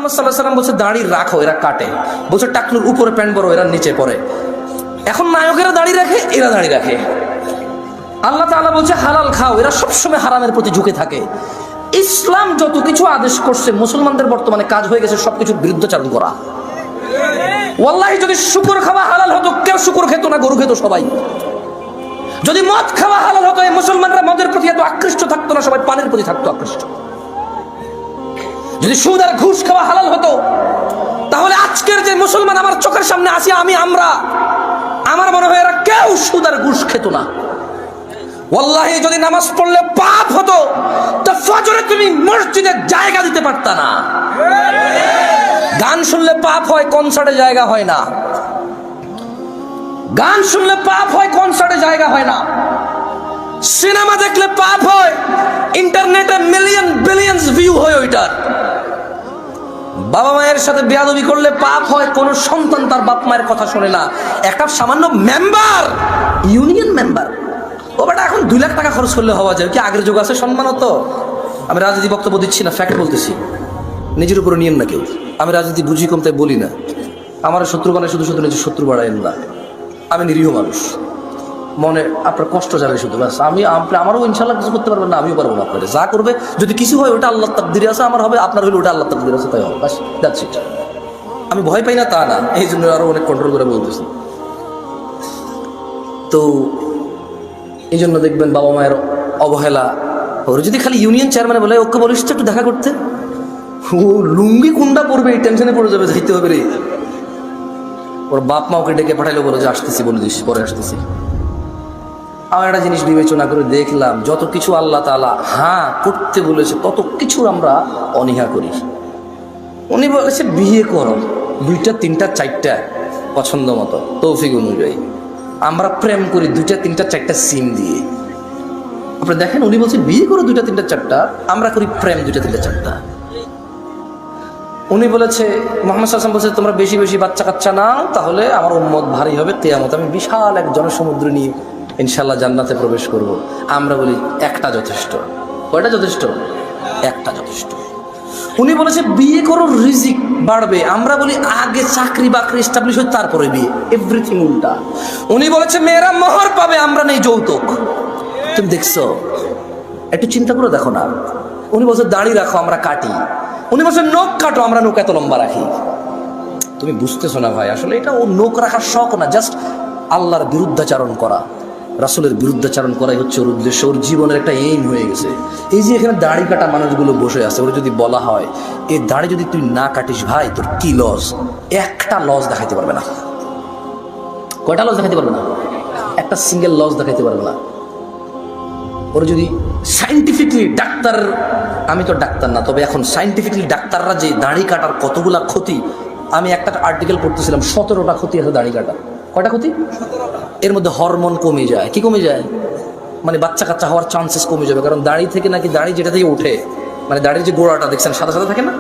মুহাম্মদ সাল্লাল্লাহু আলাইহি ওয়াসাল্লাম বলছে দাড়ি রাখো, এরা কাটে। বলছে টাকনুর উপরে প্যান্ট পরো, এরা নিচে পরে। এখন নায়কেরা দাড়ি রাখে, এরা দাড়ি রাখে। আল্লাহ তাআলা বলছে হালাল খাও, এরা সবসময় হারামের প্রতি ঝুঁকে থাকে। ইসলাম যত কিছু আদেশ করছে, মুসলমানদের বর্তমানে কাজ হয়ে গেছে সবকিছুর বিরুদ্ধাচরণ করা। ওয়াল্লাহি যদি শুকর খাওয়া হালাল হতো, কেউ শুকর খেত না, গরু খেত সবাই। যদি মদ খাওয়া হালাল হতো, এই মুসলমানরা মদের প্রতি এত আকৃষ্ট থাকতো না, সবাই পানের প্রতি থাকতো আকৃষ্ট। যদি সুদ আর ঘুষ খাওয়া হালাল হতো, তাহলে আজকের যে মুসলমান আমার চোখের সামনে আসি আমরা আমার মনে হয় এরা কেউ সুদ আর ঘুষ খেত না। ওয়াল্লাহি যদি নামাজ পড়লে পাপ হতো, তো ফজরে তুমি মসজিদে জায়গা দিতে পারতা না। গান শুনলে পাপ হয়, কনসার্টে জায়গা হয় না। গান শুনলে পাপ হয়, কনসার্টে জায়গা হয় না। সিনেমা দেখলে পাপ হয়, ইন্টারনেটে মিলিয়ন বিলিয়ন্স ভিউ হয় ওইটার। বাবা মায়ের সাথে বেয়াদবি করলে পাপ হয়, কোন সন্তান তার বাপ মায়ের কথা শোনে না। একটা সামান্য মেম্বার, ইউনিয়ন মেম্বার, ও বেটা এখন 2 লাখ টাকা খরচ করলে হওয়া যায় কি? আগের যুগ আছে সম্মান হতো। আমি রাজনীতি বক্তব্য দিচ্ছি না, ফ্যাক্ট বলতেছি, নিজের উপরে নিয়েন না কেউ। আমি রাজনীতি বুঝি কম, তাই বলি না। আমার শত্রু বানায় শুধু শুধু নিজের শত্রু বাড়ায়েন না। আমি নিরীহ মানুষ, মনে আপনার কষ্ট যাবে শুধু, ব্যাস। আমারও ইনশাল্লাহ কিছু করতে পারবেন না, আমিও পারবো না। আপনাদের যা করবে, যদি কিছু হয় ওটা আল্লাহর তাকদীরে আছে, আমার হবে, আপনার হলে ওটা আল্লাহর তাকদীরে আছে, তাই হবে, ব্যাস, দ্যাটস ইট। আমি ভয় পাই না তা না, এই জন্য আরো অনেক কন্ট্রোল করে বলতেছি। তো এই জন্য দেখবেন বাবা মায়ের অবহেলা। ওর যদি খালি ইউনিয়ন চেয়ারম্যানে বলে ওকে বলিস তো একটু দেখা করতে, ও লুঙ্গি কুন্ডা পড়বে, এই টেনশনে পড়ে যাবে, যাইতে হবে রে। ওর বাপ মা ওকে ডেকে পাঠাইলো, বলে যে আসতেছি, বলে দিস পরে আসতেছি। আমার একটা জিনিস বিবেচনা করে দেখলাম, যত কিছু আল্লাহ তাআলা হ্যাঁ করতে বলেছে, তত কিছু আমরা অনীহা করি। উনি বলেছে বিয়ে করো, 2টা 3টা 4টা পছন্দ মতো, তৌফিক অনুযায়ী। আমরা প্রেম করি 2টা 3টা 4টা সিম দিয়ে। আপনি দেখেন, উনি বলছেন বিয়ে করো 2টা 3টা 4টা, আমরা করি প্রেম 2টা 3টা 4টা। উনি বলেছে, মুহাম্মদ সাল্লাল্লাহু আলাইহি ওয়াসাল্লাম বলেছে তোমরা বেশি বেশি বাচ্চা কাচ্চা নাও, তাহলে আমার উম্মত ভারী হবে কিয়ামত, আমি বিশাল এক জনসমুদ্র নিয়ে ইনশাআল্লাহ জান্নাতে প্রবেশ করব। আমরা বলি একটা যথেষ্ট। কয়টা যথেষ্ট? একটা যথেষ্ট। উনি বলেছে বিয়ে করো রিজিক বাড়বে, আমরা বলি আগে চাকরি বাকরি এস্টাবলিশ হয় তারপরে বিয়ে। এভরিথিং উল্টা। উনি বলেছে মেয়েরা মোহর পাবে, আমরা নেই যৌতুক। তুমি দেখছো? একটু চিন্তা করে দেখো না। উনি বলছে দাড়ি রাখো, আমরা কাটি। উনি বলছে নখ কাটো, আমরা নখ এত লম্বা রাখি। তুমি বুঝতেছো না ভাই, আসলে এটা ও নখ রাখার শখ না, জাস্ট আল্লাহর বিরুদ্ধাচারণ করা, রাসূলের বিরুদ্ধাচারণ করাই হচ্ছে ওর উদ্দেশ্য। ওর জীবনের একটা এইম হয়ে গেছে। এই যে এখানে দাড়ি কাটা মানুষগুলো বসে আছে, ওরা যদি বলা হয় এই দাড়ি যদি তুই না কাটিস ভাই তোর কি লস, একটা লস দেখাইতে পারবে না। কয়টা লস দেখাইতে পারবে না? একটা সিঙ্গেল লস দেখাইতে পারবে না। ওরা যদি সাইন্টিফিকলি ডাক্তার, আমি তো ডাক্তার না, তবে এখন সাইন্টিফিকলি ডাক্তাররা যে দাড়ি কাটার কতগুলা ক্ষতি, আমি একটা আর্টিকেল পড়তেছিলাম, 17টা ক্ষতি আছে দাড়ি কাটা। কয়টা ক্ষতি? এর মধ্যে হরমোন কমে যায়। কি কমে যায়? মানে বাচ্চা কাচ্চা হওয়ার চান্সেস কমে যাবে, কারণ দাড়ি থেকে নাকি, দাড়ি যেটা থেকে ওঠে, মানে দাড়ির যে গোড়াটা দেখছেন সাদা সাদা থাকে না,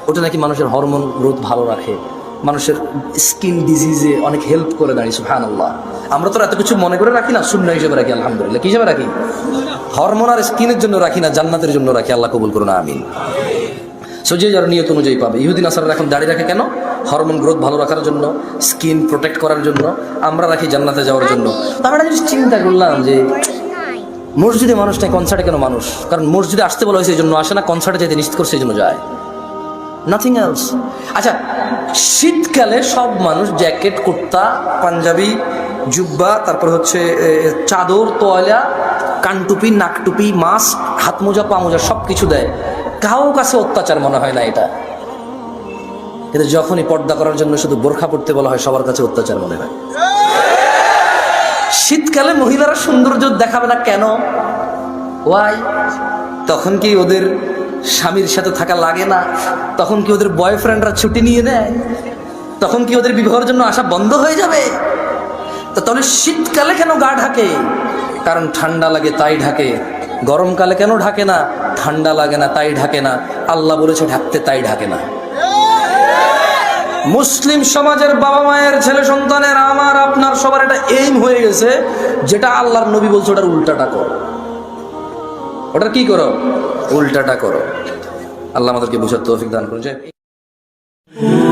ওটা নাকি মানুষের হরমোন গ্রোথ ভালো রাখে, মানুষের স্কিন ডিজিজে অনেক হেল্প করে দাড়ি। সুবহানাল্লাহ। আমরা তো এত কিছু মনে করে রাখি না, সুন্নাহ হিসেবে রাখি। আলহামদুলিল্লাহ। কি হিসেবে রাখি? হরমোন আর স্কিনের জন্য রাখি না, জান্নাতের জন্য রাখি। আল্লাহ কবুল করুন, আমিন। সো যে যার নিয়ত অনুযায়ী পাবে। ইহুদি নাসারারা এখন দাড়ি রাখে কেন? হরমোন গ্রোথ ভালো রাখার জন্য, স্কিন প্রোটেক্ট করার জন্য। আমরা রাখি জান্নাতে যাওয়ার জন্য। তো আমরা জিনিস চিন্তা করলাম যে মসজিদে মানুষ নেই, কনসার্টে কেন মানুষ? কারণ মসজিদে আসতে বলা হয়েছে এই জন্য আসে না, কনসার্টে যেতে নিশ্চিত করছে এই জন্য যায়, নাথিং এলস। আচ্ছা, শীতকালে সব মানুষ জ্যাকেট, কুর্তা, পাঞ্জাবি, জুব্বা, তারপর হচ্ছে চাদর, তোয়ালা, কানটুপি, নাকটুপি, মাস্ক, হাত মোজা, পা মোজা সব কিছু দেয়। কারো কাছে অত্যাচার মনে হয় না এটা। কিন্তু যখনই পর্দা করার জন্য শুধু বোরখা পড়তে বলা হয়, সবার কাছে অত্যাচার মনে হয়। শীতকালে মহিলারা সৌন্দর্য দেখাবে না কেন? ওয়াই? তখন কি ওদের স্বামীর সাথে থাকা লাগে না? তখন কি ওদের বয়ফ্রেন্ডরা ছুটি নিয়ে নেয়? তখন কি ওদের বিবাহের জন্য আসা বন্ধ হয়ে যাবে? তো তাহলে শীতকালে কেন গা ঢাকে? কারণ ঠান্ডা লাগে তাই ঢাকে। গরমকালে কেন ঢাকে না? ঠান্ডা লাগে না তাই ঢাকে না। আল্লাহ বলেছে ঢাকতে, তাই ঢাকে না। মুসলিম সমাজের বাবা মায়ের, ছেলে সন্তানের, আমার আপনার সবার এটা এইম হয়ে গেছে, যেটা আল্লাহর নবী বলছে ওটার উল্টাটা করো। ওটার কি করো? উল্টাটা করো। আল্লাহ আমাদেরকে বুঝার তৌফিক দান করুন। you.